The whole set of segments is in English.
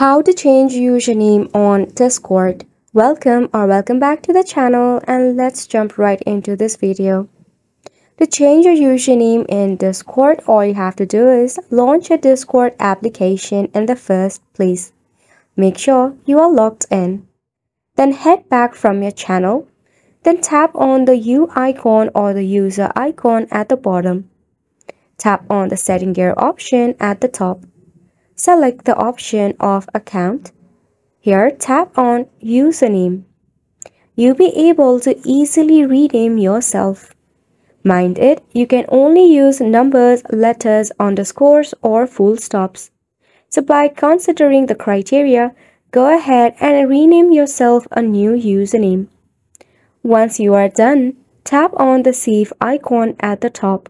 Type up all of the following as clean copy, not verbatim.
How to change username on Discord. Welcome back to the channel, and let's jump right into this video. To change your username in Discord, all you have to do is launch a Discord application in the first place. Make sure you are logged in. Then head back from your channel. Then tap on the U icon or the user icon at the bottom. Tap on the setting gear option at the top. Select the option of account. Here, tap on username. You'll be able to easily rename yourself. Mind it, you can only use numbers, letters, underscores, or full stops. So by considering the criteria, go ahead and rename yourself a new username. Once you are done, tap on the save icon at the top.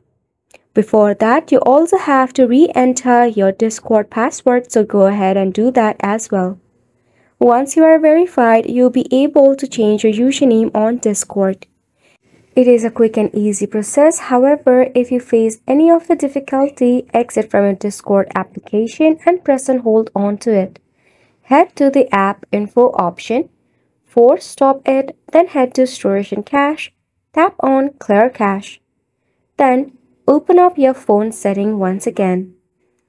Before that, you also have to re-enter your Discord password, so go ahead and do that as well. Once you are verified, you'll be able to change your username on Discord. It is a quick and easy process. However, if you face any of the difficulty, exit from your Discord application and press and hold on to it. Head to the app info option, force stop it, then head to storage and cache, tap on clear cache. Then open up your phone setting once again.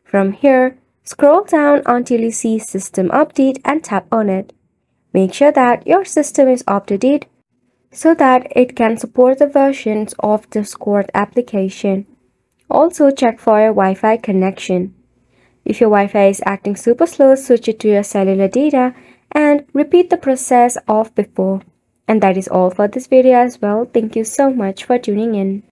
From here, scroll down until you see System Update and tap on it. Make sure that your system is up to date so that it can support the versions of Discord application. Also check for your Wi-Fi connection. If your Wi-Fi is acting super slow, switch it to your cellular data and repeat the process of before. And that is all for this video as well. Thank you so much for tuning in.